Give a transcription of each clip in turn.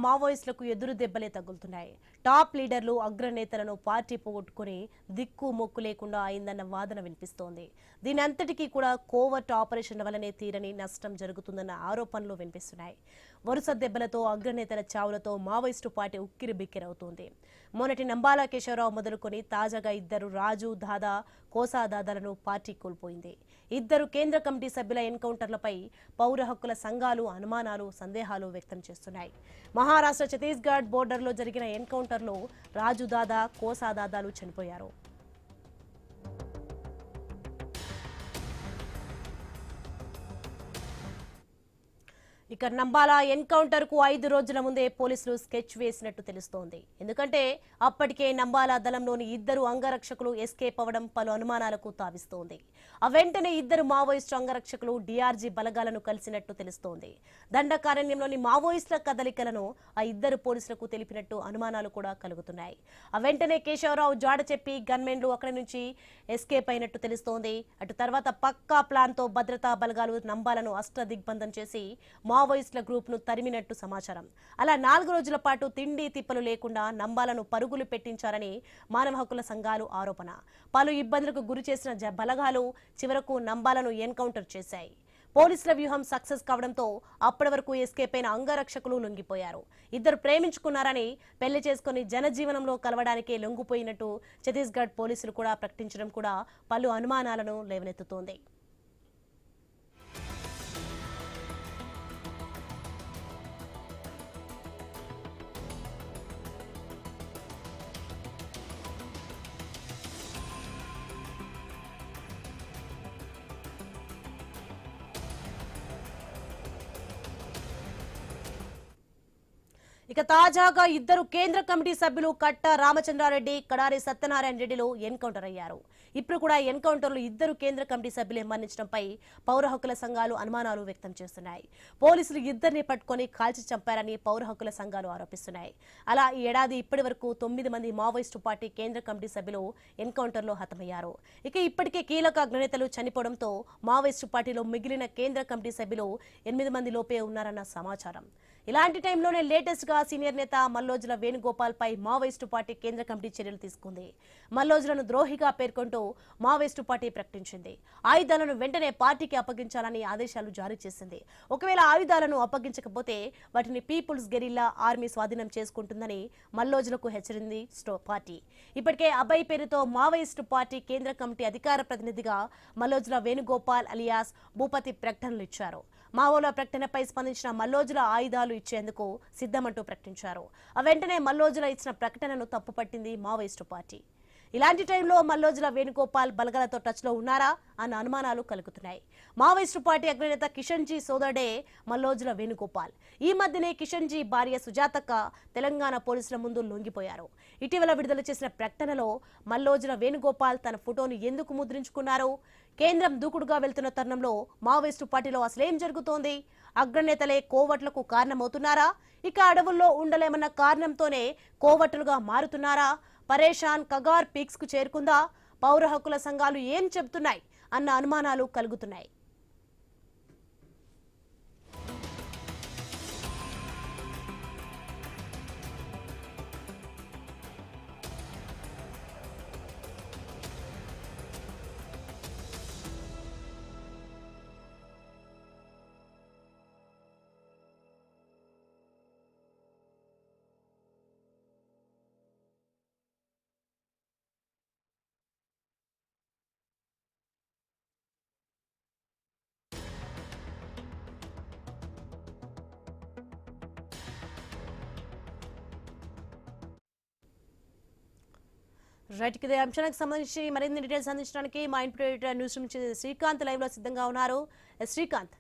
మావోయిస్టులకు ఎదురు దెబ్బలే తగులుతున్నాయి. టాప్ లీడర్లు అగ్రనేతలను పార్టీ పోగొట్టుకుని దిక్కు మొక్కు లేకుండా అయిందన్న వాదన వినిపిస్తోంది. దీని అంతటికీ కూడా కోవర్ట్ ఆపరేషన్ వల్లనే తీరని నష్టం జరుగుతుందన్న ఆరోపణలు వినిపిస్తున్నాయి. వరుస దెబ్బలతో అగ్రనేతల చావులతో మావోయిస్టు పార్టీ ఉక్కిరి బిక్కిరవుతోంది. మొన్నటి నంబాల కేశవరావు మొదలుకొని తాజాగా ఇద్దరు రాజు దాదా కోసా దాదాలను పార్టీ కోల్పోయింది. ఇద్దరు కేంద్ర కమిటీ సభ్యుల ఎన్కౌంటర్లపై పౌర హక్కుల సంఘాలు అనుమానాలు సందేహాలు వ్యక్తం చేస్తున్నాయి. మహారాష్ట్ర ఛత్తీస్గఢ్ బోర్డర్లో జరిగిన ఎన్కౌంటర్లో రాజు దాదా కోసా దాదాలు చనిపోయారు. ఇక నంబాల ఎన్కౌంటర్ కు 5 రోజుల ముందే పోలీసులు స్కెచ్ వేసినట్టు తెలుస్తోంది. ఎందుకంటే అప్పటికే నంబాల దళంలోని ఇద్దరు అంగరక్షకులు ఎస్కేప్ అవ్వడం పలు అనుమానాలకు తావిస్తోంది. వెంటనే ఇద్దరు మావోయిస్టు అంగరక్షకులు డిఆర్జీ బలగాలను కలిసినట్టు తెలుస్తోంది. దండకారణ్యంలోని మావోయిస్టుల కదలికలను ఆ ఇద్దరు పోలీసులకు తెలిపినట్టు అనుమానాలు కూడా కలుగుతున్నాయి. వెంటనే కేశవరావు జాడ చెప్పి గన్మెన్లు అక్కడి నుంచి ఎస్కేప్ అయినట్టు తెలుస్తోంది. అటు తర్వాత పక్కా ప్లాన్ తో భద్రతా బలగాలు నంబాలను అష్టదిగ్బంధం చేసి మావోయిస్టుల గ్రూప్ ను తరిమినట్టు సమాచారం. అలా 4 రోజుల పాటు తిండి తిప్పలు లేకుండా నంబాలను పరుగులు పెట్టించారని మానవ హక్కుల సంఘాలు ఆరోపణ. పలు ఇబ్బందులకు గురి చేసిన బలగాలు చివరకు నంబాలను ఎన్కౌంటర్ చేశాయి. పోలీసుల వ్యూహం సక్సెస్ కావడంతో అప్పటి వరకు ఎస్కేప్ అయిన అంగరక్షకులు లొంగిపోయారు. ఇద్దరు ప్రేమించుకున్నారని పెళ్లి చేసుకుని జనజీవనంలో కలవడానికే లొంగిపోయినట్టు ఛత్తీస్గఢ్ పోలీసులు కూడా ప్రకటించడం కూడా పలు అనుమానాలను లేవనెత్తుతోంది. ఇక తాజాగా ఇద్దరు కేంద్ర కమిటీ సభ్యులు కట్ట రామచంద్రారెడ్డి కడారి సత్యనారాయణ రెడ్డిలు ఎన్కౌంటర్ అయ్యారు. ఇప్పుడు కూడా ఎన్కౌంటర్లు ఇద్దరు కేంద్ర కమిటీ సభ్యులే మరణించడంపై పౌర హక్కుల సంఘాలు అనుమానాలు వ్యక్తం చేస్తున్నాయి. పోలీసులు ఇద్దరిని పట్టుకొని కాల్చి చంపారని పౌర హక్కుల సంఘాలు ఆరోపిస్తున్నాయి. అలా ఈ ఏడాది ఇప్పటి వరకు 9 మంది మావోయిస్టు పార్టీ కేంద్ర కమిటీ సభ్యులు ఎన్కౌంటర్లో హతమయ్యారు. ఇక ఇప్పటికే కీలక అగ్రనేతలు చనిపోవడంతో మావోయిస్టు పార్టీలో మిగిలిన కేంద్ర కమిటీ సభ్యులు 8 మంది లోపే ఉన్నారన్న సమాచారం. ఇలాంటి టైంలోనే లేటెస్ట్ గా సీనియర్ నేత మల్లోజుల వేణుగోపాల్ పై మావోయిస్టు పార్టీ కేంద్ర కమిటీ చర్యలు తీసుకుంది. మల్లోజులను ద్రోహిగా పేర్కొంటూ మావోయిస్టు పార్టీ ప్రకటించింది. ఆయుధాలను వెంటనే పార్టీకి అప్పగించాలని ఆదేశాలు జారీ చేసింది. ఒకవేళ ఆయుధాలను అప్పగించకపోతే వాటిని పీపుల్స్ గెరిల్లా ఆర్మీ స్వాధీనం చేసుకుంటుందని మల్లోజులకు హెచ్చరింది పార్టీ. ఇప్పటికే అభయ్ పేరుతో మావోయిస్టు పార్టీ కేంద్ర కమిటీ అధికార ప్రతినిధిగా మల్లోజుల వేణుగోపాల్ అలియాస్ భూపతి ప్రకటనలు ఇచ్చారు. మావోల ప్రకటనపై స్పందించిన మల్లోజుల ఆయుధాలు ఇచ్చేందుకు సిద్ధమంటూ ప్రకటించారు. వెంటనే మల్లోజుల ఇచ్చిన ప్రకటనను తప్పుపట్టింది మావోయిస్టు పార్టీ. ఇలాంటి టైంలో మల్లోజుల వేణుగోపాల్ బలగాలతో టచ్ లో ఉన్నారా అన్న అనుమానాలు కలుగుతున్నాయి. మావోయిస్టు పార్టీ అగ్రనేత కిషన్ జీ సోదరుడే మల్లోజుల వేణుగోపాల్. ఈ మధ్యనే కిషన్ జీ భార్య సుజాతక్క తెలంగాణ పోలీసుల ముందు లొంగిపోయారు. ఇటీవల విడుదల చేసిన ప్రకటనలో మల్లోజుల వేణుగోపాల్ తన ఫోటోను ఎందుకు ముద్రించుకున్నారు? కేంద్రం దూకుడుగా వెళ్తున్న తరుణంలో మావోయిస్టు పార్టీలో అసలేం జరుగుతోంది? అగ్రనేతలే కోవట్లకు కారణమవుతున్నారా? ఇక అడవుల్లో ఉండలేమన్న కారణంతోనే కోవట్లుగా మారుతున్నారా? పరేషాన్ కగార్ పీక్స్ కు చేరుకుందా? పౌర హక్కుల సంఘాలు ఏం చెబుతున్నాయి అన్న అనుమానాలు కలుగుతున్నాయి. రైట్, ఇదే అంశానికి సంబంధించి మరిన్ని డీటెయిల్స్ అందించడానికి మా ఇన్పుట్ న్యూస్ నుంచి శ్రీకాంత్ లైవ్ లో సిద్ధంగా ఉన్నారు. Srikanth.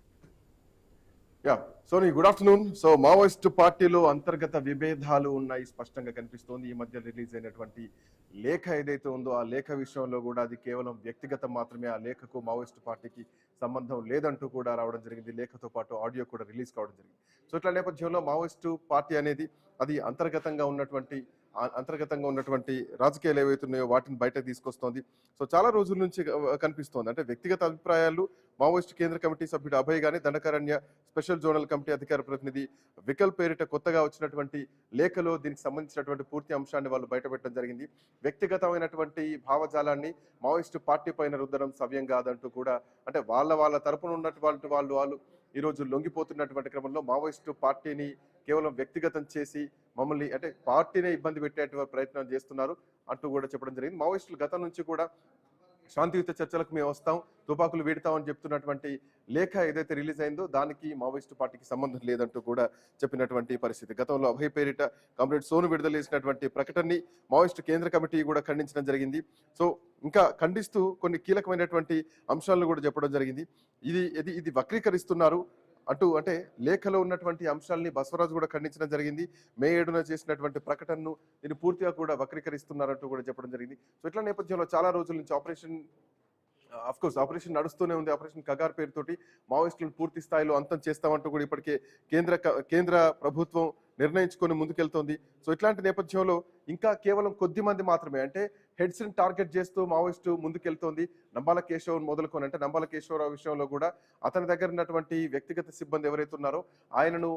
Soni, good afternoon. So Maoist పార్టీలో అంతర్గత విభేదాలు ఉన్నాయి స్పష్టంగా కనిపిస్తోంది. ఈ మధ్య రిలీజ్ అయినటువంటి లేఖ ఏదైతే ఉందో ఆ లేఖ విషయంలో కూడా అది కేవలం వ్యక్తిగతం మాత్రమే. ఆ లేఖకు మావోయిస్ట్ పార్టీకి సంబంధం లేదంటూ కూడా రావడం జరిగింది. లేఖతో పాటు ఆడియో కూడా రిలీజ్ కావడం జరిగింది. సో ఇట్లా నేపథ్యంలో మావోయిస్టు పార్టీ అనేది అది అంతర్గతంగా ఉన్నటువంటి అంతర్గతంగా ఉన్నటువంటి రాజకీయాలు ఏవైతే ఉన్నాయో వాటిని బయటకు తీసుకొస్తోంది. సో చాలా రోజుల నుంచి కనిపిస్తోంది. అంటే వ్యక్తిగత అభిప్రాయాలు మావోయిస్టు కేంద్ర కమిటీ సభ్యుడు అభయ్ గాని, దండకారణ్య స్పెషల్ జోనల్ కమిటీ అధికార ప్రతినిధి వికల్ పేరిట కొత్తగా వచ్చినటువంటి లేఖలో దీనికి సంబంధించినటువంటి పూర్తి అంశాన్ని వాళ్ళు బయటపెట్టడం జరిగింది. వ్యక్తిగతమైనటువంటి భావజాలాన్ని మావోయిస్టు పార్టీ పైన రుద్దడం సవ్యం కాదంటూ కూడా, అంటే వాళ్ళ తరపున ఉన్నటువంటి వాళ్ళు ఈ రోజు లొంగిపోతున్నటువంటి క్రమంలో మావోయిస్టు పార్టీని కేవలం వ్యక్తిగతం చేసి మమ్మల్ని, అంటే పార్టీనే ఇబ్బంది పెట్టేటువంటి ప్రయత్నం చేస్తున్నారు అంటూ కూడా చెప్పడం జరిగింది. మావోయిస్టులు గతం నుంచి కూడా శాంతియుత చర్చలకు మేము వస్తాం, తుపాకులు వీడతామని చెప్తున్నటువంటి లేఖ ఏదైతే రిలీజ్ అయిందో దానికి మావోయిస్టు పార్టీకి సంబంధం లేదంటూ కూడా చెప్పినటువంటి పరిస్థితి. గతంలో అభయ్ పేరిట కామ్రేడ్ సోను విడుదల చేసినటువంటి ప్రకటనని మావోయిస్టు కేంద్ర కమిటీ కూడా ఖండించడం జరిగింది. సో ఇంకా ఖండిస్తూ కొన్ని కీలకమైనటువంటి అంశాలను కూడా చెప్పడం జరిగింది. ఇది వక్రీకరిస్తున్నారు అంటూ, అంటే లేఖలో ఉన్నటువంటి అంశాలని బసవరాజు కూడా ఖండించడం జరిగింది. మే 7న చేసినటువంటి ప్రకటనను దీన్ని పూర్తిగా కూడా వక్రీకరిస్తున్నారంటూ కూడా చెప్పడం జరిగింది. సో ఇట్లా నేపథ్యంలో చాలా రోజుల నుంచి ఆపరేషన్ నడుస్తూనే ఉంది. ఆపరేషన్ కగార్ పేరుతోటి మావోయిస్టులను పూర్తి స్థాయిలో అంతం చేస్తామంటూ కూడా ఇప్పటికే కేంద్ర ప్రభుత్వం నిర్ణయించుకొని ముందుకెళ్తోంది. సో ఇట్లాంటి నేపథ్యంలో ఇంకా కేవలం కొద్ది మంది మాత్రమే, అంటే హెడ్స్ ని టార్గెట్ చేస్తూ మావోయిస్టు ముందుకెళ్తోంది. నంబాల కేశవ్ మొదలుకొని, అంటే నంబాల కేశవరావు విషయంలో కూడా అతని దగ్గర ఉన్నటువంటి వ్యక్తిగత సిబ్బంది ఎవరైతే ఉన్నారో ఆయనను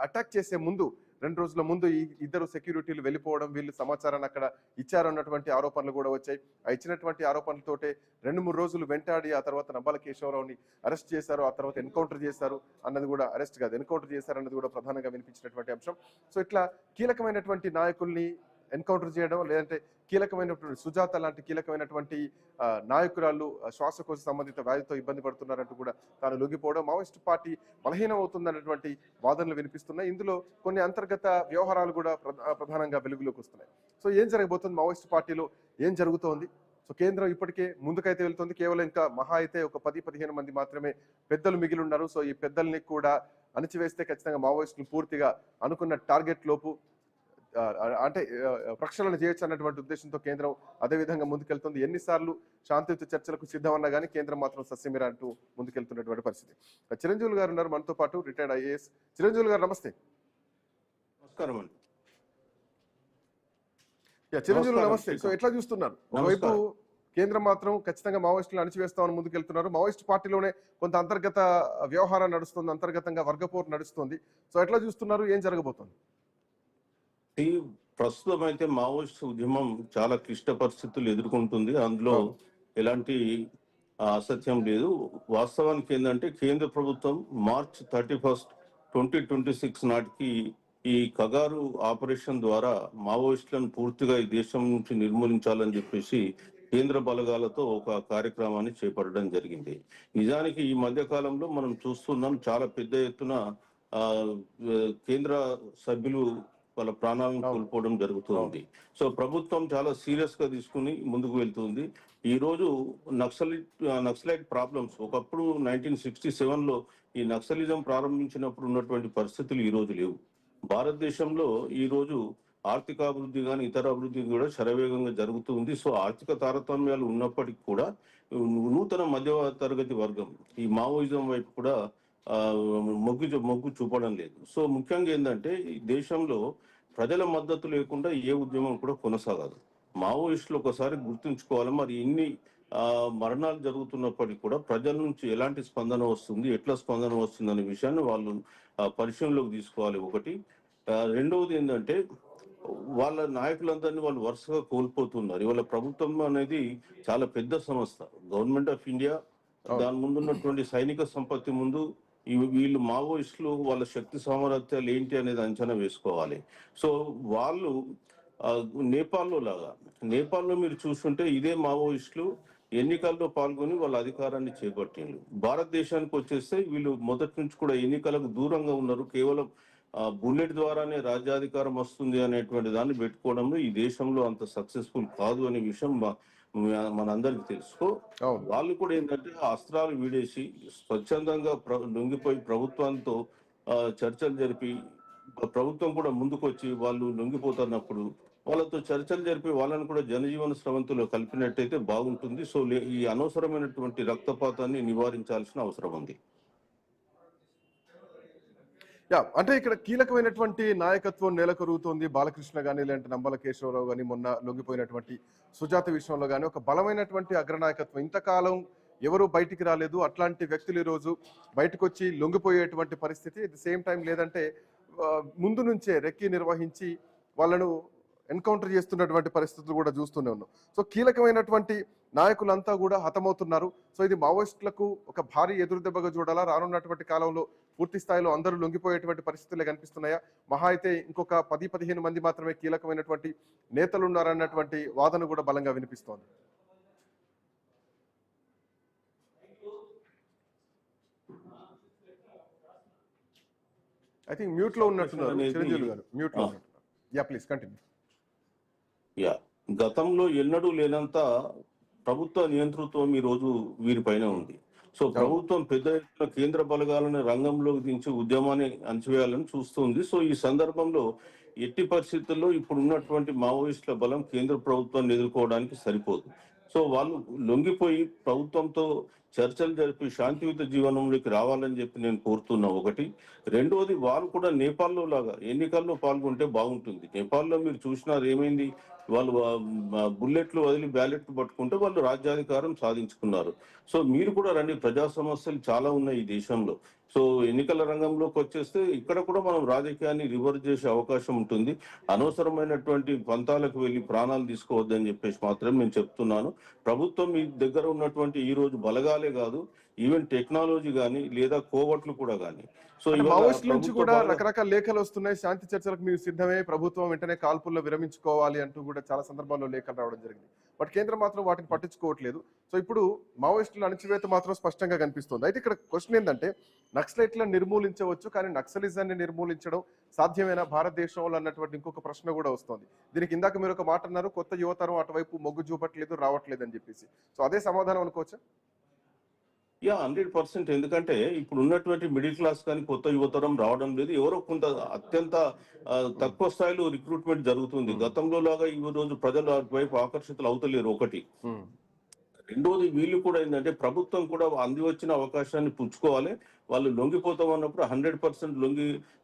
అటాక్ చేసే ముందు 2 రోజుల ముందు ఈ ఇద్దరు సెక్యూరిటీలు వెళ్ళిపోవడం, వీళ్ళు సమాచారాన్ని అక్కడ ఇచ్చారన్నటువంటి ఆరోపణలు కూడా వచ్చాయి. ఆ ఇచ్చినటువంటి ఆరోపణలతోటే 2-3 రోజులు వెంటాడి ఆ తర్వాత నంబాల కేశవరావుని అరెస్ట్ చేశారు. ఆ తర్వాత ఎన్కౌంటర్ చేశారు అన్నది కూడా, అరెస్ట్ కాదు ఎన్కౌంటర్ చేశారు అన్నది కూడా ప్రధానంగా వినిపించినటువంటి అంశం. సో ఇట్లా కీలకమైనటువంటి నాయకుల్ని ఎన్కౌంటర్ చేయడం, లేదంటే కీలకమైనటువంటి సుజాత లాంటి కీలకమైనటువంటి నాయకురాలు శ్వాసకోశ సంబంధిత వ్యాధితో ఇబ్బంది పడుతున్నారంటూ కూడా తాను లొంగిపోవడం, మావోయిస్టు పార్టీ బలహీనం అవుతుందన్నటువంటి వాదనలు వినిపిస్తున్నాయి. ఇందులో కొన్ని అంతర్గత వ్యవహారాలు కూడా ప్రధానంగా వెలుగులోకి వస్తున్నాయి. సో ఏం జరగబోతుంది మావోయిస్టు పార్టీలో, ఏం జరుగుతోంది? సో కేంద్రం ఇప్పటికే ముందుకైతే వెళ్తుంది. కేవలం ఇంకా మహా అయితే ఒక 10-15 మంది మాత్రమే పెద్దలు మిగిలి ఉన్నారు. సో ఈ పెద్దల్ని కూడా అణిచివేస్తే ఖచ్చితంగా మావోయిస్టులు పూర్తిగా అనుకున్న టార్గెట్ లోపు అంటే ప్రక్షాళన చేయొచ్చు అన్నటువంటి ఉద్దేశంతో కేంద్రం అదే విధంగా ముందుకెళ్తుంది. ఎన్నిసార్లు శాంతియుత చర్చలకు సిద్ధమన్నా కానీ కేంద్రం మాత్రం సస్యమిరా అంటూ ముందుకెళ్తున్నటువంటి పరిస్థితి. చిరంజీవి గారు ఉన్నారు మనతో పాటు, రిటైర్డ్ ఐఏఎస్. చిరంజీవి గారు నమస్తే. నమస్కారం అండి. చిరంజీవి నమస్తే. సో ఎట్లా చూస్తున్నారు? ఒకవైపు కేంద్రం మాత్రం ఖచ్చితంగా మావోయిస్టులను అణిచివేస్తామని ముందుకెళ్తున్నారు. మావోయిస్ట్ పార్టీలోనే కొంత అంతర్గత వ్యవహారం నడుస్తుంది, అంతర్గతంగా వర్గపోరు నడుస్తుంది. సో ఎట్లా చూస్తున్నారు, ఏం జరగబోతోంది? ప్రస్తుతం అయితే మావోయిస్ట్ ఉద్యమం చాలా క్లిష్ట పరిస్థితులు ఎదుర్కొంటుంది. అందులో ఎలాంటి అసత్యం లేదు. వాస్తవానికి ఏంటంటే కేంద్ర ప్రభుత్వం మార్చ్ 31, 2026 నాటికి ఈ కగారు ఆపరేషన్ ద్వారా మావోయిస్టులను పూర్తిగా ఈ దేశం నుంచి నిర్మూలించాలని చెప్పేసి కేంద్ర బలగాలతో ఒక కార్యక్రమాన్ని చేపట్టడం జరిగింది. నిజానికి ఈ మధ్య కాలంలో మనం చూస్తున్నాం చాలా పెద్ద ఎత్తున కేంద్ర సభ్యులు వాళ్ళ ప్రాణాలను కోల్పోవడం జరుగుతుంది. సో ప్రభుత్వం చాలా సీరియస్ గా తీసుకుని ముందుకు వెళ్తుంది. ఈ రోజు నక్సలైట్ ప్రాబ్లమ్స్ ఒకప్పుడు 1967లో ఈ నక్సలిజం ప్రారంభించినప్పుడు ఉన్నటువంటి పరిస్థితులు ఈ రోజు లేవు. భారతదేశంలో ఈ రోజు ఆర్థికాభివృద్ధి కానీ ఇతర అభివృద్ధి కూడా శరవేగంగా జరుగుతుంది. సో ఆర్థిక తారతమ్యాలు ఉన్నప్పటికీ కూడా నూతన మధ్య తరగతి వర్గం ఈ మావోయిజం వైపు కూడా మొగ్గు చూపడం లేదు. సో ముఖ్యంగా ఏంటంటే ఈ దేశంలో ప్రజల మద్దతు లేకుండా ఏ ఉద్యమం కూడా కొనసాగదు. మావోయిస్టులు ఒకసారి గుర్తుంచుకోవాలి. మరి ఇన్ని మరణాలు జరుగుతున్నప్పటికీ కూడా ప్రజల నుంచి ఎలాంటి స్పందన వస్తుంది, ఎట్లా స్పందన వస్తుంది అనే విషయాన్ని వాళ్ళు పరిశీలనలోకి తీసుకోవాలి. ఒకటి. రెండవది ఏంటంటే వాళ్ళ నాయకులందరినీ వాళ్ళు వరుసగా కోల్పోతున్నారు. ఇవాళ ప్రభుత్వం అనేది చాలా పెద్ద సంస్థ, గవర్నమెంట్ ఆఫ్ ఇండియా. దాని ముందు ఉన్నటువంటి సైనిక సంపత్తి ముందు వీళ్ళు మావోయిస్టులు వాళ్ళ శక్తి సామర్థ్యాలు ఏంటి అనేది అంచనా వేసుకోవాలి. సో వాళ్ళు నేపాల్లో మీరు చూస్తుంటే ఇదే మావోయిస్టులు ఎన్నికల్లో పాల్గొని వాళ్ళ అధికారాన్ని చేపట్టిండ్రు. భారతదేశానికి వచ్చేస్తే వీళ్ళు మొదటి నుంచి కూడా ఎన్నికలకు దూరంగా ఉన్నారు. కేవలం బుల్లెట్ ద్వారానే రాజ్యాధికారం వస్తుంది అనేటువంటి దాన్ని పెట్టుకోవడంలో ఈ దేశంలో అంత సక్సెస్ఫుల్ కాదు అనే విషయం మనందరికి తెలుసుకో. వాళ్ళు కూడా ఏంటంటే అస్త్రాలు వీడేసి స్వచ్ఛందంగా లొంగిపోయి ప్రభుత్వంతో చర్చలు జరిపి, ప్రభుత్వం కూడా ముందుకొచ్చి వాళ్ళు లొంగిపోతున్నప్పుడు వాళ్ళతో చర్చలు జరిపి వాళ్ళని కూడా జనజీవన స్రవంతిలో కలిపినట్టయితే బాగుంటుంది. సో ఈ అనవసరమైనటువంటి రక్తపాతాన్ని నివారించాల్సిన అవసరం ఉంది. అంటే ఇక్కడ కీలకమైనటువంటి నాయకత్వం నెలకొరుగుతోంది. బాలకృష్ణ గానీ, లేదంటే నంబల కేశవరావు గానీ, మొన్న లొంగిపోయినటువంటి సుజాత విషయంలో గానీ, ఒక బలమైనటువంటి అగ్రనాయకత్వం. ఇంతకాలం ఎవరు బయటికి రాలేదు. అట్లాంటి వ్యక్తులు ఈరోజు బయటకొచ్చి లొంగిపోయేటువంటి పరిస్థితి. అట్ ది సేమ్ టైం లేదంటే ముందు నుంచే రెక్కి నిర్వహించి వాళ్ళను ఎన్కౌంటర్ చేస్తున్నటువంటి పరిస్థితులు కూడా చూస్తూనే ఉన్నాం. సో కీలకమైనటువంటి నాయకులంతా కూడా హతమవుతున్నారు. సో ఇది మావోయిస్టులకు ఒక భారీ ఎదురుదెబ్బగా చూడాలా? రానున్నటువంటి కాలంలో పూర్తి స్థాయిలో అందరూ లొంగిపోయేటువంటి పరిస్థితులే కనిపిస్తున్నాయా? మహా అయితే ఇంకొక 10-15 మంది మాత్రమే కీలకమైనటువంటి నేతలు ఉన్నారన్నటువంటి వాదన కూడా బలంగా వినిపిస్తోంది. ఐ థింక్ మ్యూట్ లో ఉన్నట్టున్నారు చిరంజీవి గారు. మ్యూట్ లో ఉన్నట్టున్నారు. Please continue. గతంలో ఎన్నడూ లేనంత ప్రభుత్వ నియంతృత్వం ఈ రోజు వీరిపైన ఉంది. సో ప్రభుత్వం పెద్ద ఎత్తున కేంద్ర బలగాలను రంగంలోకి దించి ఉద్యమాన్ని అణచివేయాలని చూస్తుంది. సో ఈ సందర్భంలో ఎట్టి పరిస్థితుల్లో ఇప్పుడు ఉన్నటువంటి మావోయిస్టుల బలం కేంద్ర ప్రభుత్వాన్ని ఎదుర్కోవడానికి సరిపోదు. సో వాళ్ళు లొంగిపోయి ప్రభుత్వంతో చర్చలు జరిపి శాంతియుత జీవనంలోకి రావాలని చెప్పి నేను కోరుతున్నా. ఒకటి. రెండోది, వాళ్ళు కూడా నేపాల్లో లాగా ఎన్నికల్లో పాల్గొంటే బాగుంటుంది. నేపాల్లో మీరు చూసినారు ఏమైంది, వాళ్ళు బుల్లెట్లు వదిలి బ్యాలెట్లు పట్టుకుంటే వాళ్ళు రాజ్యాధికారం సాధించుకున్నారు. సో మీరు కూడా రండి, ప్రజా సమస్యలు చాలా ఉన్నాయి ఈ దేశంలో. సో ఎన్నికల రంగంలోకి వచ్చేస్తే ఇక్కడ కూడా మనం రాజకీయాన్ని రివర్స్ చేసే అవకాశం ఉంటుంది. అనవసరమైనటువంటి పంతాలకు వెళ్ళి ప్రాణాలు తీసుకోవద్దని చెప్పేసి మాత్రం నేను చెప్తున్నాను. ప్రభుత్వం మీ దగ్గర ఉన్నటువంటి ఈ రోజు బలగాలే కాదు, ఈవెన్ టెక్నాలజీ కానీ లేదా కోవట్లు కూడా కానీ. సో మావోయిస్టుల నుంచి కూడా రకరకాల లేఖలు వస్తున్నాయి. శాంతి చర్చలకు మీరు సిద్ధమే, ప్రభుత్వం వెంటనే కాల్పుల్లో విరమించుకోవాలి అంటూ కూడా చాలా సందర్భాల్లో లేఖలు రావడం జరిగింది. బట్ కేంద్రం మాత్రం వాటిని పట్టించుకోవట్లేదు. సో ఇప్పుడు మావోయిస్టుల అణచివేత మాత్రం స్పష్టంగా కనిపిస్తుంది. అయితే ఇక్కడ క్వశ్చన్ ఏంటంటే, నక్సలైట్లను నిర్మూలించవచ్చు కానీ నక్సలిజాన్ని నిర్మూలించడం సాధ్యమేనా భారతదేశంలో అన్నటువంటి ఇంకొక ప్రశ్న కూడా వస్తుంది. దీనికి ఇందాక మీరు ఒక మాట అన్నారు, కొత్త యువతరం అటువైపు మొగ్గు చూపట్లేదు, రావట్లేదు అని చెప్పేసి. సో అదే సమాధానం అనుకోవచ్చా? 100%. ఎందుకంటే ఇప్పుడు ఉన్నటువంటి మిడిల్ క్లాస్ కానీ కొత్త యువతరం రావడం లేదు. ఎవరో కొంత అత్యంత తక్కువ స్థాయిలో రిక్రూట్మెంట్ జరుగుతుంది. గతంలో లాగా ఈ రోజు ప్రజలు వైపు ఆకర్షితులు అవుతలేరు. ఒకటి. రెండోది, వీళ్ళు కూడా ఏంటంటే ప్రభుత్వం కూడా అంది వచ్చిన అవకాశాన్ని పుచ్చుకోవాలి. వాళ్ళు లొంగిపోతాం అన్నప్పుడు 100%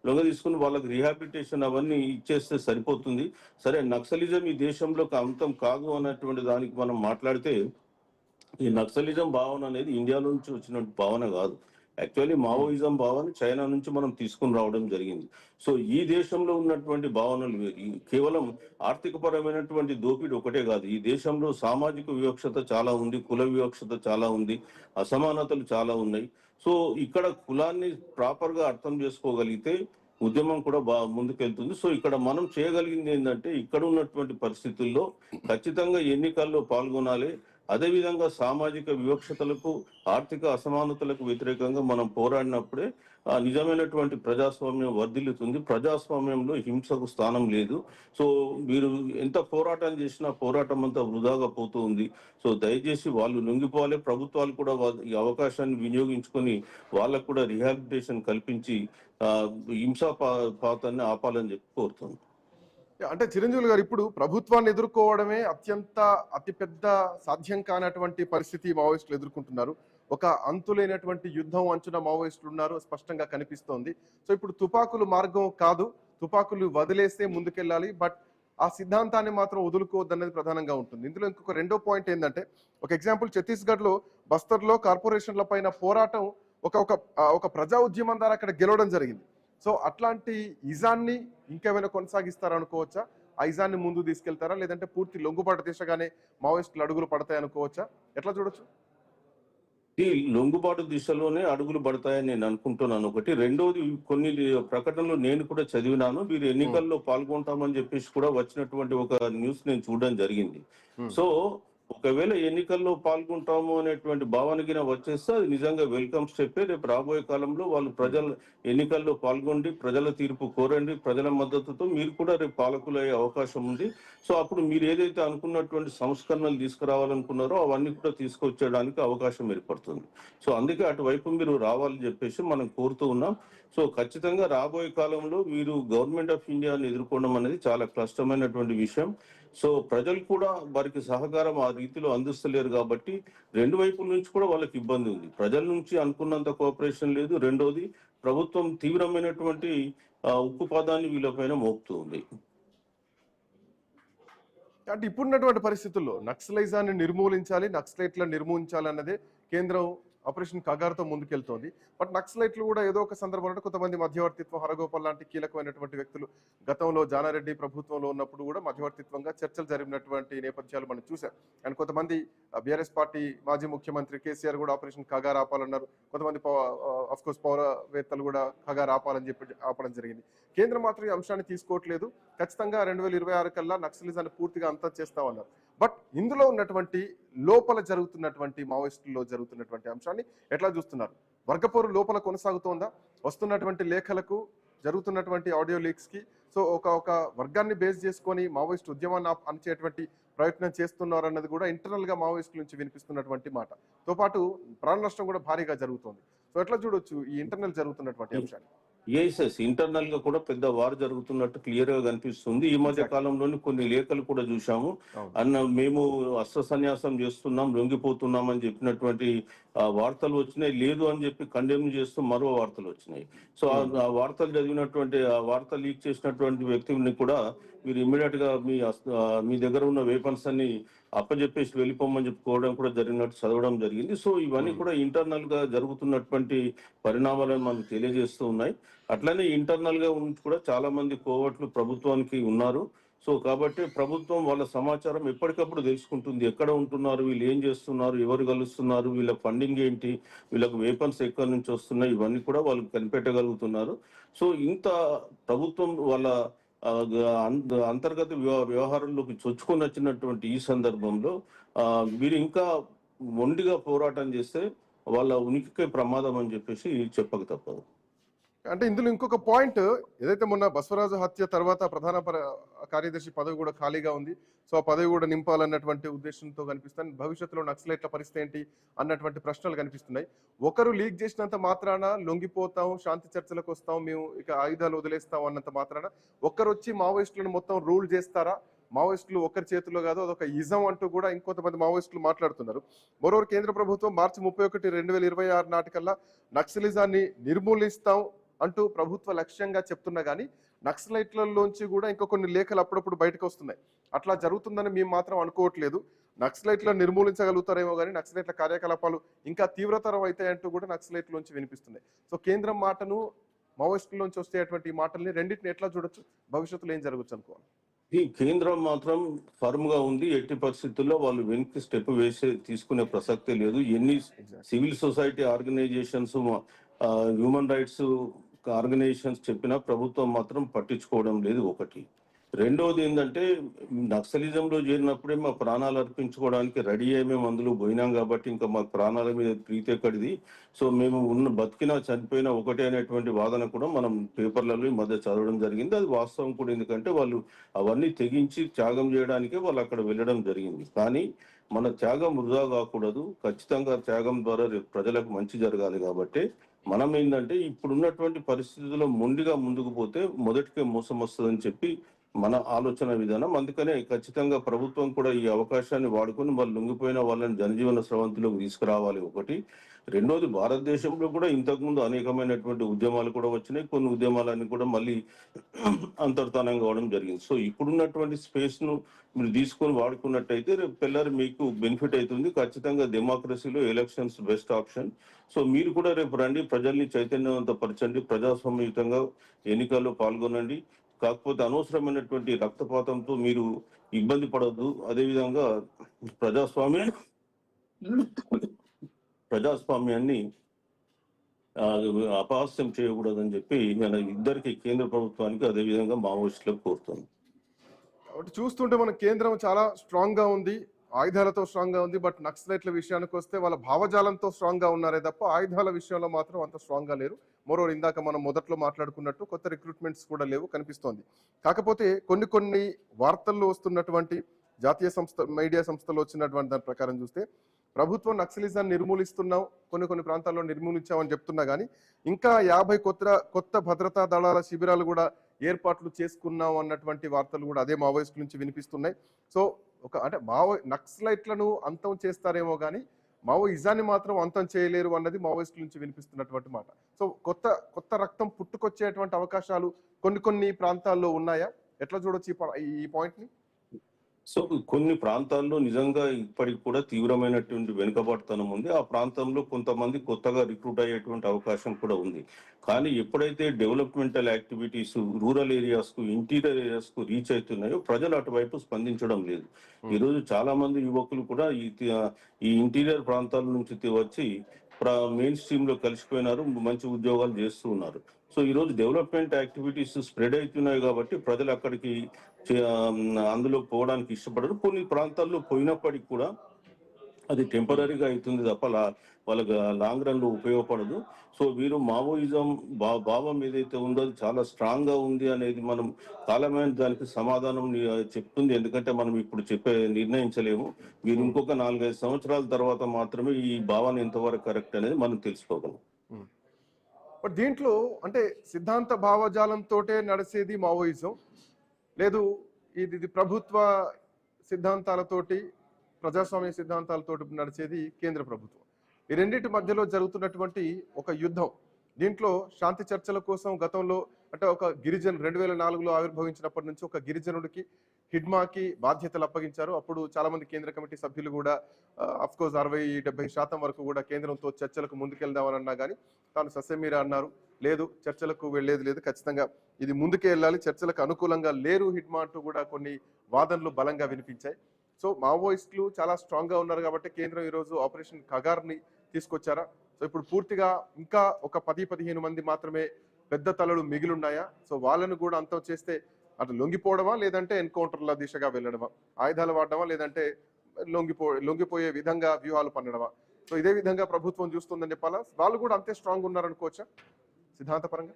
లొంగ తీసుకుని వాళ్ళకి రిహాబిలిటేషన్ అవన్నీ ఇచ్చేస్తే సరిపోతుంది. సరే, నక్సలిజం ఈ దేశంలో అంతం కాదు అన్నటువంటి దానికి మనం మాట్లాడితే, ఈ నక్సలిజం భావన అనేది ఇండియాలో నుంచి వచ్చిన భావన కాదు. యాక్చువల్లీ మావోయిజం భావన చైనా నుంచి మనం తీసుకుని రావడం జరిగింది. సో ఈ దేశంలో ఉన్నటువంటి భావనలు కేవలం ఆర్థిక పరమైనటువంటి దోపిడీ ఒకటే కాదు. ఈ దేశంలో సామాజిక వివక్షత చాలా ఉంది, కుల వివక్షత చాలా ఉంది, అసమానతలు చాలా ఉన్నాయి. సో ఇక్కడ కులాన్ని ప్రాపర్ గా అర్థం చేసుకోగలిగితే ఉద్యమం కూడా ముందుకెళ్తుంది. సో ఇక్కడ మనం చేయగలిగింది ఏంటంటే, ఇక్కడ ఉన్నటువంటి పరిస్థితుల్లో ఖచ్చితంగా ఎన్నికల్లో పాల్గొనాలి. అదేవిధంగా సామాజిక వివక్షతలకు, ఆర్థిక అసమానతలకు వ్యతిరేకంగా మనం పోరాడినప్పుడే నిజమైనటువంటి ప్రజాస్వామ్యం వర్ధిల్లుతుంది. ప్రజాస్వామ్యంలో హింసకు స్థానం లేదు. సో మీరు ఎంత పోరాటం చేసినా పోరాటం అంతా వృధాగా పోతూ ఉంది. సో దయచేసి వాళ్ళు లొంగిపోవాలి. ప్రభుత్వాలు కూడా ఈ అవకాశాన్ని వినియోగించుకొని వాళ్ళకు కూడా రిహాబిలిటేషన్ కల్పించి హింసాపాతాన్ని ఆపాలని చెప్పి కోరుతుంది. అంటే చిరంజీవి గారు, ఇప్పుడు ప్రభుత్వాన్ని ఎదుర్కోవడమే అతిపెద్ద సాధ్యం కానటువంటి పరిస్థితి మావోయిస్టులు ఎదుర్కొంటున్నారు. ఒక అంతులేనటువంటి యుద్ధం అంచున మావోయిస్టులు ఉన్నారు, స్పష్టంగా కనిపిస్తోంది. సో ఇప్పుడు తుపాకులు మార్గం కాదు, తుపాకులు వదిలేస్తే ముందుకెళ్ళాలి. బట్ ఆ సిద్ధాంతాన్ని మాత్రం వదులుకోవద్దనేది ప్రధానంగా ఉంటుంది. ఇందులో ఇంకొక రెండో పాయింట్ ఏంటంటే, ఒక ఎగ్జాంపుల్ ఛత్తీస్గఢ్ లో బస్తర్లో కార్పొరేషన్ల పైన పోరాటం ఒక ప్రజా ఉద్యమం ద్వారా అక్కడ గెలవడం జరిగింది. సో అట్లాంటి ఇజాన్ని ఇంకేమైనా కొనసాగిస్తారనుకోవచ్చా? ఆ ఇజాన్ని ముందు తీసుకెళ్తారా, లేదంటే పూర్తి లొంగుబాటు దిశగానే మావోయిస్టులు అడుగులు పడతాయి అనుకోవచ్చా? ఎట్లా చూడొచ్చు? ఈ లొంగుబాటు దిశలోనే అడుగులు పడతాయని నేను అనుకుంటున్నాను. ఒకటి. రెండోది, కొన్ని ప్రకటనలు నేను కూడా చదివినాను. మీరు ఎన్నికల్లో పాల్గొంటామని చెప్పేసి కూడా వచ్చినటువంటి ఒక న్యూస్ నేను చూడడం జరిగింది. సో ఒకవేళ ఎన్నికల్లో పాల్గొంటాము అనేటువంటి భావనకి వచ్చేస్తే అది నిజంగా వెల్కమ్ స్టెప్పే. రేపు రాబోయే కాలంలో వాళ్ళు ఎన్నికల్లో పాల్గొండి ప్రజల తీర్పు కోరండి. ప్రజల మద్దతుతో మీరు కూడా రేపు పాలకులయ్యే అవకాశం ఉంది. సో అప్పుడు మీరు ఏదైతే అనుకున్నటువంటి సంస్కరణలు తీసుకురావాలనుకున్నారో అవన్నీ కూడా తీసుకొచ్చేయడానికి అవకాశం ఏర్పడుతుంది. సో అందుకే అటువైపు మీరు రావాలని చెప్పేసి మనం కోరుతూ ఉన్నాం. సో ఖచ్చితంగా రాబోయే కాలంలో మీరు గవర్నమెంట్ ఆఫ్ ఇండియాని ఎదుర్కోవడం అనేది చాలా కష్టమైనటువంటి విషయం. సో ప్రజలు కూడా వారికి సహకారం ఆ రీతిలో అందిస్తలేరు కాబట్టి రెండు వైపుల నుంచి కూడా వాళ్ళకి ఇబ్బంది ఉంది. ప్రజల నుంచి అనుకున్నంత కోఆపరేషన్ లేదు. రెండోది, ప్రభుత్వం తీవ్రమైనటువంటి ఉక్కుపాదాన్ని వీళ్ళపైన మోపుతుంది. అంటే ఇప్పుడున్నటువంటి పరిస్థితుల్లో నక్సలైజాన్ని నిర్మూలించాలి, నక్సలైట్లను నిర్మూలించాలి అన్నదే కేంద్రం ఆపరేషన్ కగారుతో ముందుకెళ్తోంది. బట్ నక్సలైట్లు కూడా ఏదో ఒక సందర్భంలో కొంతమంది మధ్యవర్తిత్వం, హరగోపాల్ లాంటి కీలకమైనటువంటి వ్యక్తులు గతంలో జానారెడ్డి ప్రభుత్వంలో ఉన్నప్పుడు కూడా మధ్యవర్తిత్వంగా చర్చలు జరిగినటువంటి నేపథ్యాలు మనం చూసాం. అండ్ కొంతమంది బీఆర్ఎస్ పార్టీ మాజీ ముఖ్యమంత్రి కేసీఆర్ కూడా ఆపరేషన్ కగారు ఆపాలన్నారు. కొంతమంది అఫ్కోర్స్ పౌరవేత్తలు కూడా కగారు ఆపాలని చెప్పి ఆపడం జరిగింది. కేంద్రం మాత్రం ఈ అంశాన్ని తీసుకోవట్లేదు. ఖచ్చితంగా 2026 కల్లా నక్సలిజాన్ని పూర్తిగా అంతం చేస్తామన్నారు. బట్ ఇందులో ఉన్నటువంటి లోపల జరుగుతున్నటువంటి మావోయిస్టుల్లో జరుగుతున్నటువంటి అంశాన్ని ఎట్లా చూస్తున్నారు? వర్గపోరు లోపల కొనసాగుతోందా? వస్తున్నటువంటి లేఖలకు, జరుగుతున్నటువంటి ఆడియో లీక్స్ కి సో ఒక వర్గాన్ని బేస్ చేసుకొని మావోయిస్ట్ ఉద్యమాన్ని అణచేటువంటి ప్రయత్నం చేస్తున్నారు అన్నది కూడా ఇంటర్నల్ గా మావోయిస్టుల నుంచి వినిపిస్తున్నటువంటి మాట. తో పాటు ప్రాణ నష్టం కూడా భారీగా జరుగుతోంది. సో ఎట్లా చూడొచ్చు ఈ ఇంటర్నల్ జరుగుతున్నటువంటి అంశాన్ని? ఎస్ ఇంటర్నల్ గా కూడా పెద్ద వార్ జరుగుతున్నట్టు క్లియర్ గా కనిపిస్తుంది. ఈ మధ్య కాలంలోని కొన్ని లేఖలు కూడా చూసాము. మేము అస్త్ర సన్యాసం చేస్తున్నాం, లొంగిపోతున్నాం అని చెప్పినటువంటి వార్తలు వచ్చినాయి. లేదు అని చెప్పి కండెమ్ చేస్తూ మరో వార్తలు వచ్చినాయి. సో ఆ వార్తలు చదివినటువంటి, ఆ వార్త లీక్ చేసినటువంటి వ్యక్తిని కూడా మీరు ఇమ్మీడియట్ గా మీ దగ్గర ఉన్న వెపన్స్ అన్ని అప్పచెప్పేసి వెళ్ళిపోమని చెప్పుకోవడం కూడా జరిగినట్టు చదవడం జరిగింది. సో ఇవన్నీ కూడా ఇంటర్నల్ గా జరుగుతున్నటువంటి పరిణామాలను మనకు తెలియజేస్తూ ఉన్నాయి. అట్లనే ఇంటర్నల్ గా కూడా చాలా మంది కోవట్లు ప్రభుత్వానికి ఉన్నారు. సో కాబట్టి ప్రభుత్వం వాళ్ళ సమాచారం ఎప్పటికప్పుడు తెలుసుకుంటుంది. ఎక్కడ ఉంటున్నారు, వీళ్ళు ఏం చేస్తున్నారు, ఎవరు కలుస్తున్నారు, వీళ్ళ ఫండింగ్ ఏంటి, వీళ్ళకు వెపన్స్ ఎక్కడి నుంచి వస్తున్నాయి, ఇవన్నీ కూడా వాళ్ళు కనిపెట్టగలుగుతున్నారు. సో ఇంత ప్రభుత్వం వాళ్ళ అంతర్గత వ్యవహారంలోకి చొచ్చుకొని వచ్చినటువంటి ఈ సందర్భంలో వీరు ఇంకా మొండిగా పోరాటం చేస్తే వాళ్ళ ఉనికికే ప్రమాదం అని చెప్పేసి చెప్పక తప్పదు. అంటే ఇందులో ఇంకొక పాయింట్, ఏదైతే మొన్న బసవరాజు హత్య తర్వాత ప్రధాన కార్యదర్శి పదవి కూడా ఖాళీగా ఉంది. సో ఆ పదవి కూడా నింపాలన్నటువంటి ఉద్దేశంతో కనిపిస్తాను. భవిష్యత్తులో నక్సలైట్ల పరిస్థితి ఏంటి అన్నటువంటి ప్రశ్నలు కనిపిస్తున్నాయి. ఒకరు లీక్ చేసినంత మాత్రాన లొంగిపోతాం, శాంతి చర్చలకు వస్తాం, మేము ఇక ఆయుధాలు వదిలేస్తాం అన్నంత మాత్రాన ఒక్కరు వచ్చి మావోయిస్టులను మొత్తం రూల్ చేస్తారా? మావోయిస్టులు ఒకరి చేతిలో కాదు, అదొక ఇజం అంటూ కూడా ఇంకొంతమంది మావోయిస్టులు మాట్లాడుతున్నారు. మరోవరు కేంద్ర ప్రభుత్వం మార్చి 31, 2026 నాటికల్లా నక్సలిజాన్ని నిర్మూలిస్తాం అంటూ ప్రభుత్వ లక్ష్యంగా చెప్తున్నా కానీ నక్సలైట్లలోంచి కూడా ఇంకా కొన్ని లేఖలు అప్పుడప్పుడు బయటకు వస్తున్నాయి. అట్లా జరుగుతుందని మేము మాత్రం అనుకోవట్లేదు. నక్సలైట్లను నిర్మూలించగలుగుతారేమో కానీ నక్సలైట్ల కార్యకలాపాలు ఇంకా తీవ్రతరం అవుతాయంటూ కూడా నక్సలైట్లోంచి వినిపిస్తున్నాయి. సో కేంద్రం మాటను, మావోయిస్టులోంచి వచ్చేటువంటి మాటల్ని రెండింటిని ఎట్లా చూడొచ్చు? భవిష్యత్తులో ఏం జరగచ్చు అనుకోవాలి? ఈ కేంద్రం మాత్రం ఫర్మ్ గా ఉంది. ఎట్టి పరిస్థితుల్లో వాళ్ళు వెనక్కి స్టెప్ వేసి తీసుకునే ప్రసక్తే లేదు. ఎన్ని civil society organisations, human rights organisations చెప్పినా ప్రభుత్వం మాత్రం పట్టించుకోవడం లేదు. ఒకటి. రెండోది ఏంటంటే నక్సలిజంలో చేరినప్పుడే మా ప్రాణాలు అర్పించుకోవడానికి రెడీ అయ్యి మేము అందులో పోయినాం కాబట్టి ఇంకా మా ప్రాణాల మీద ప్రీతి ఎక్కడిది. సో మేము బతికినా చనిపోయినా ఒకటే అనేటువంటి వాదన కూడా మనం పేపర్లలో ఈ మధ్య చదవడం జరిగింది. అది వాస్తవం కూడా. ఎందుకంటే వాళ్ళు అవన్నీ తెగించి త్యాగం చేయడానికే వాళ్ళు అక్కడ వెళ్ళడం జరిగింది. కానీ మన త్యాగం వృధా కాకూడదు. ఖచ్చితంగా త్యాగం ద్వారా ప్రజలకు మంచి జరగాలి. కాబట్టి మనం ఏంటంటే ఇప్పుడున్నటువంటి పరిస్థితుల్లో మొండిగా ముందుకు పోతే మొదటికే మోసం వస్తుందని చెప్పి మన ఆలోచన విధానం. అందుకనే ఖచ్చితంగా ప్రభుత్వం కూడా ఈ అవకాశాన్ని వాడుకొని వాళ్ళు లొంగిపోయిన వాళ్ళని జనజీవన స్రవంతిలోకి తీసుకురావాలి. ఒకటి. రెండోది, భారతదేశంలో కూడా ఇంతకుముందు అనేకమైనటువంటి ఉద్యమాలు కూడా వచ్చినాయి. కొన్ని ఉద్యమాలన్నీ కూడా మళ్ళీ అంతర్ధానం కావడం జరిగింది. సో ఇప్పుడున్నటువంటి స్పేస్ ను మీరు తీసుకొని వాడుకున్నట్టయితే రేపు పిల్లలు మీకు బెనిఫిట్ అవుతుంది. ఖచ్చితంగా డెమోక్రసీలో ఎలక్షన్స్ బెస్ట్ ఆప్షన్. సో మీరు కూడా రేపు రండి, ప్రజల్ని చైతన్యవంతపరచండి, ప్రజాస్వామ్యయుతంగా ఎన్నికల్లో పాల్గొనండి. కాకపోతే అనవసరమైనటువంటి రక్తపాతంతో మీరు ఇబ్బంది పడద్దు. అదేవిధంగా ప్రజాస్వామ్యాన్ని అపహాస్యం చేయకూడదని చెప్పి నేను ఇద్దరికి, కేంద్ర ప్రభుత్వానికి అదేవిధంగా మావోయిస్టులకు కోరుతాను. కాబట్టి చూస్తుంటే మన కేంద్రం చాలా స్ట్రాంగ్ గా ఉంది, ఆయుధాలతో స్ట్రాంగ్ గా ఉంది. బట్ నక్సలైట్ల విషయానికి వస్తే వాళ్ళ భావజాలంతో స్ట్రాంగ్ గా ఉన్నారే తప్ప ఆయుధాల విషయంలో మాత్రం అంత స్ట్రాంగ్ గా లేరు. మరోవర్ ఇందాక మనం మొదట్లో మాట్లాడుకున్నట్టు కొత్త రిక్రూట్మెంట్స్ కూడా లేవు కనిపిస్తోంది. కాకపోతే కొన్ని వార్తల్లో వస్తున్నటువంటి జాతీయ మీడియా సంస్థలు వచ్చినటువంటి దాని ప్రకారం చూస్తే ప్రభుత్వం నక్సలిజాన్ని నిర్మూలిస్తున్నాం, కొన్ని ప్రాంతాల్లో నిర్మూలించామని చెప్తున్నా కానీ ఇంకా 50 కొత్త భద్రతా దళాల శిబిరాలు కూడా ఏర్పాట్లు చేసుకున్నాం అన్నటువంటి వార్తలు కూడా అదే మావోయిస్ట్ నుంచి వినిపిస్తున్నాయి. సో అంటే నక్సలైట్లను అంతం చేస్తారేమో కానీ మావోయిజాన్ని మాత్రం అంతం చేయలేరు అన్నది మావోయిస్టుల నుంచి వినిపిస్తున్నటువంటి మాట. సో కొత్త కొత్త రక్తం పుట్టుకొచ్చేటువంటి అవకాశాలు కొన్ని ప్రాంతాల్లో ఉన్నాయా? ఎట్లా చూడొచ్చు ఈ పాయింట్ ని? సో కొన్ని ప్రాంతాల్లో నిజంగా ఇప్పటికి కూడా తీవ్రమైనటువంటి వెనుకబాటుతనం ఉంది. ఆ ప్రాంతంలో కొంతమంది కొత్తగా రిక్రూట్ అయ్యేటువంటి అవకాశం కూడా ఉంది. కానీ ఎప్పుడైతే డెవలప్మెంటల్ యాక్టివిటీస్ రూరల్ ఏరియాస్ కు, ఇంటీరియర్ ఏరియాస్ కు రీచ్ అవుతున్నాయో ప్రజలు అటువైపు స్పందించడం లేదు. ఈరోజు చాలా మంది యువకులు కూడా ఈ ఇంటీరియర్ ప్రాంతాల నుంచి వచ్చి మెయిన్ స్ట్రీమ్ లో కలిసిపోయినారు, మంచి ఉద్యోగాలు చేస్తూ ఉన్నారు. సో ఈ రోజు డెవలప్మెంట్ యాక్టివిటీస్ స్ప్రెడ్ అవుతున్నాయి కాబట్టి ప్రజలు అక్కడికి అందులో పోవడానికి ఇష్టపడరు. కొన్ని ప్రాంతాల్లో పోయినప్పటికీ కూడా అది టెంపరీగా అవుతుంది తప్ప వాళ్ళకి లాంగ్ రన్ లో ఉపయోగపడదు. సో వీరు మావోయిజం భావం ఏదైతే ఉందో అది చాలా స్ట్రాంగ్ గా ఉంది అనేది మనం కాలమైన దానికి సమాధానం చెప్తుంది. ఎందుకంటే మనం ఇప్పుడు నిర్ణయించలేము. మీరు ఇంకొక 4-5 సంవత్సరాల తర్వాత మాత్రమే ఈ భావన ఎంతవరకు కరెక్ట్ అనేది మనం తెలుసుకోగలం. బట్ దీంట్లో అంటే సిద్ధాంత భావజాలంతో నడిచేది మావోయిజం, లేదు ఇది ప్రభుత్వ సిద్ధాంతాలతోటి, ప్రజాస్వామ్య సిద్ధాంతాలతోటి నడిచేది కేంద్ర ప్రభుత్వం. ఈ రెండింటి మధ్యలో జరుగుతున్నటువంటి ఒక యుద్ధం. దీంట్లో శాంతి చర్చల కోసం గతంలో అంటే ఒక గిరిజన్ 2004లో ఆవిర్భవించినప్పటి నుంచి ఒక గిరిజనుడికి హిడ్మాకి బాధ్యతలు అప్పగించారు. అప్పుడు చాలా మంది కేంద్ర కమిటీ సభ్యులు కూడా అఫ్కోర్స్ 60-70% వరకు కూడా కేంద్రంతో చర్చలకు ముందుకెళ్దామని అన్నా కానీ తాను సస్యమీర అన్నారు. లేదు, చర్చలకు వెళ్లేది లేదు, ఖచ్చితంగా ఇది ముందుకే వెళ్ళాలి, చర్చలకు అనుకూలంగా లేరు హిడ్మా అంటూ కూడా కొన్ని వాదనలు బలంగా వినిపించాయి. సో మావోయిస్టులు చాలా స్ట్రాంగ్ గా ఉన్నారు కాబట్టి కేంద్రం ఈరోజు ఆపరేషన్ కగార్ని తీసుకొచ్చారా? సో ఇప్పుడు పూర్తిగా ఇంకా ఒక 10-15 మంది మాత్రమే పెద్ద తలలు మిగిలిన్నాయా? సో వాళ్ళను కూడా అంతం చేస్తే అటు లొంగిపోవడమా, లేదంటే ఎన్కౌంటర్ల దిశగా వెళ్ళడమా, ఆయుధాలు వాడడమా, లేదంటే లొంగిపోయే విధంగా వ్యూహాలు పన్నడమా? సో ఇదే విధంగా ప్రభుత్వం చూస్తుందని చెప్పాలా? వాళ్ళు కూడా అంతే స్ట్రాంగ్ ఉన్నారనుకోవచ్చా సిద్ధాంతపరంగా?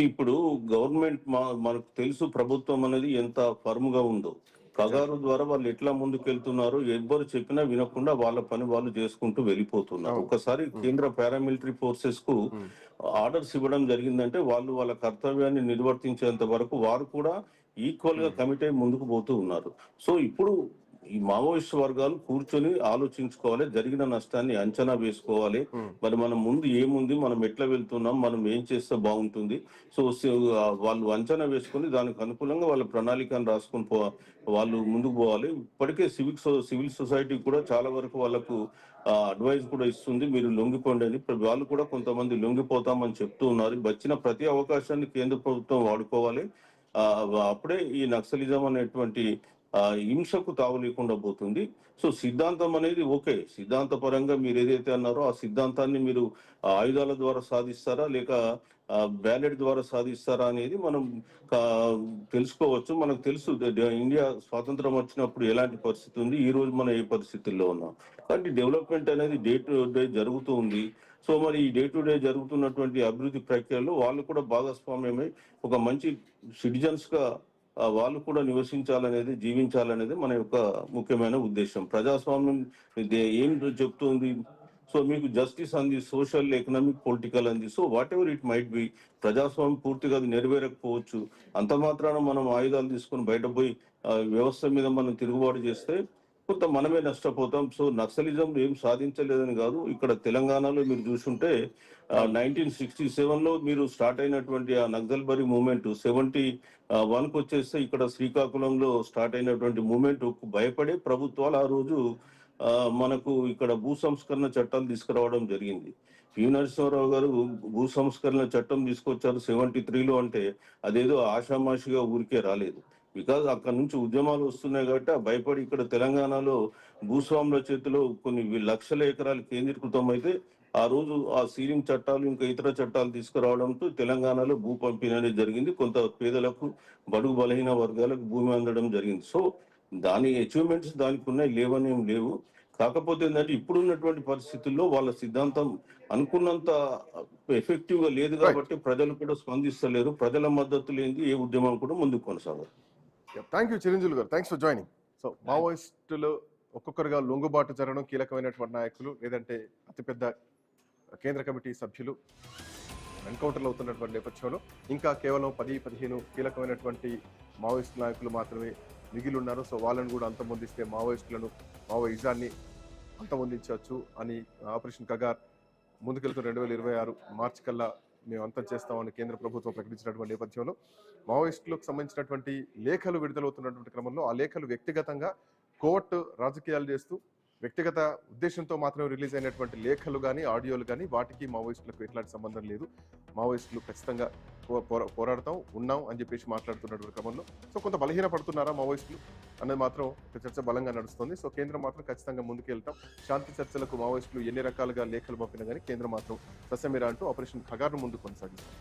ఇప్పుడు గవర్నమెంట్ మనకు తెలుసు ప్రభుత్వం అనేది ఎంత ఫర్మ్ గా ఉందో. కగారు ద్వారా వాళ్ళు ఎట్లా ముందుకు వెళ్తున్నారు, ఎవ్వరు చెప్పినా వినకుండా వాళ్ళ పని వాళ్ళు చేసుకుంటూ వెళ్ళిపోతున్నారు. ఒకసారి కేంద్ర పారామిలిటరీ ఫోర్సెస్ కు ఆర్డర్స్ ఇవ్వడం జరిగిందంటే వాళ్ళు వాళ్ళ కర్తవ్యాన్ని నిర్వర్తించేంత వరకు వారు కూడా ఈక్వల్ గా కమిట్ అయి ముందుకు పోతూ ఉన్నారు. సో ఇప్పుడు ఈ మావోయిస్ట్ వర్గాలు కూర్చొని ఆలోచించుకోవాలి, జరిగిన నష్టాన్ని అంచనా వేసుకోవాలి. మరి మనం ముందు ఏముంది, మనం ఎట్లా వెళ్తున్నాం, మనం ఏం చేస్తే బాగుంటుంది. సో వాళ్ళు అంచనా వేసుకుని దానికి అనుకూలంగా వాళ్ళ ప్రణాళికను రాసుకుని వాళ్ళు ముందుకు పోవాలి. ఇప్పటికే సివిల్ సొసైటీ కూడా చాలా వరకు వాళ్ళకు అడ్వైజ్ కూడా ఇస్తుంది, మీరు లొంగిపోండి అని. వాళ్ళు కూడా కొంతమంది లొంగిపోతామని చెప్తూ ఉన్నారు. వచ్చిన ప్రతి అవకాశాన్ని కేంద్ర ప్రభుత్వం వాడుకోవాలి. అప్పుడే ఈ నక్సలిజం అనేటువంటి హింసకు తావు లేకుండా పోతుంది. సో సిద్ధాంతం అనేది ఓకే, సిద్ధాంత పరంగా మీరు ఏదైతే అన్నారో ఆ సిద్ధాంతాన్ని మీరు ఆయుధాల ద్వారా సాధిస్తారా లేక బ్యాలెట్ ద్వారా సాధిస్తారా అనేది మనం తెలుసుకోవచ్చు. మనకు తెలుసు ఇండియా స్వాతంత్రం వచ్చినప్పుడు ఎలాంటి పరిస్థితి ఉంది, ఈ రోజు మనం ఏ పరిస్థితుల్లో ఉన్నాం. కానీ డెవలప్మెంట్ అనేది డే టు డే జరుగుతూ ఉంది. సో మరి ఈ డే టు డే జరుగుతున్నటువంటి అభివృద్ధి ప్రక్రియలో వాళ్ళు కూడా భాగస్వామ్యమై ఒక మంచి సిటిజన్స్ గా వాళ్ళు కూడా నివసించాలనేది, జీవించాలనేది మన యొక్క ముఖ్యమైన ఉద్దేశం. ప్రజాస్వామ్యం ఏం చెప్తుంది? సో మీకు జస్టిస్ అంది, సోషల్, ఎకనామిక్, పొలిటికల్ అంది. So what ever it might be, ప్రజాస్వామ్యం పూర్తిగా అది నెరవేరకపోవచ్చు. అంత మాత్రాన మనం ఆయుధాలు తీసుకొని బయట పోయి వ్యవస్థ మీద మనం తిరుగుబాటు చేస్తే కొంత మనమే నష్టపోతాం. సో నక్సలిజం ఏం సాధించలేదని కాదు. ఇక్కడ తెలంగాణలో మీరు చూసుంటే 1967లో మీరు స్టార్ట్ అయినటువంటి ఆ నక్సల్బరీ మూవ్మెంట్ 71కు వచ్చేస్తే ఇక్కడ శ్రీకాకుళంలో స్టార్ట్ అయినటువంటి మూవ్మెంట్ భయపడే ప్రభుత్వాలు ఆ రోజు మనకు ఇక్కడ భూ సంస్కరణ చట్టాలు తీసుకురావడం జరిగింది. పివి నరసింహారావు గారు భూ సంస్కరణ చట్టం తీసుకొచ్చారు 73లో. అంటే అదేదో ఆషామాషిగా ఊరికే రాలేదు. బికాజ్ అక్కడ నుంచి ఉద్యమాలు వస్తున్నాయి కాబట్టి భయపడి ఇక్కడ తెలంగాణలో భూస్వాముల చేతిలో కొన్ని లక్షల ఎకరాలు కేంద్రీకృతం అయితే ఆ రోజు ఆ సీలింగ్ చట్టాలు ఇంకా ఇతర చట్టాలు తీసుకురావడంతో తెలంగాణలో భూ పంపిణీ అనేది జరిగింది. కొంత పేదలకు, బడుగు బలహీన వర్గాలకు భూమి అందడం జరిగింది. సో దాని అచీవ్మెంట్స్ దానికి ఉన్నాయి, లేవని ఏం లేవు. కాకపోతే ఏంటంటే ఇప్పుడున్నటువంటి పరిస్థితుల్లో వాళ్ళ సిద్ధాంతం అనుకున్నంత ఎఫెక్టివ్ గా లేదు కాబట్టి ప్రజలు కూడా స్పందిస్తలేరు. ప్రజల మద్దతు లేనిది ఏ ఉద్యమం కూడా ముందుకు కొనసాగదు. థ్యాంక్ యూ చిరంజీవి గారు, థ్యాంక్స్ ఫర్ జాయినింగ్. సో మావోయిస్టులు ఒక్కొక్కరుగా లొంగుబాటు జరగడం, కీలకమైనటువంటి నాయకులు లేదంటే అతిపెద్ద కేంద్ర కమిటీ సభ్యులు ఎన్కౌంటర్లు అవుతున్నటువంటి నేపథ్యంలో ఇంకా కేవలం 10-15 కీలకమైనటువంటి మావోయిస్టు నాయకులు మాత్రమే మిగిలి ఉన్నారు. సో వాళ్ళని కూడా అంతమొందిస్తే మావోయిస్టులను, మావోయిజాన్ని అంతమొందించవచ్చు అని ఆపరేషన్ కగార్ ముందుకెళ్తూ 2026 మార్చి కల్లా మేము అంతం చేస్తామని కేంద్ర ప్రభుత్వం ప్రకటించినటువంటి నేపథ్యంలో మావోయిస్టులకు సంబంధించినటువంటి లేఖలు విడుదలవుతున్నటువంటి క్రమంలో ఆ లేఖలు వ్యక్తిగతంగా కోర్టు రాజకీయాలు చేస్తూ వ్యక్తిగత ఉద్దేశంతో మాత్రమే రిలీజ్ అయినటువంటి లేఖలు కానీ ఆడియోలు కానీ వాటికి మావోయిస్టులకు ఎట్లాంటి సంబంధం లేదు. మావోయిస్టులు ఖచ్చితంగా పోరాడతాం ఉన్నాం అని చెప్పేసి మాట్లాడుతున్నటువంటి క్రమంలో సో కొంత బలహీన పడుతున్నారా మావోయిస్టులు అనేది మాత్రం ఒక చర్చ బలంగా నడుస్తుంది. సో కేంద్రం మాత్రం ఖచ్చితంగా ముందుకు వెళ్తాం, శాంతి చర్చలకు మావోయిస్టులు ఎన్ని రకాలుగా లేఖలు పంపినా కానీ కేంద్రం మాత్రం సస్యమిరా అంటూ ఆపరేషన్ ఖగార్ను ముందు కొనసాగిస్తాం.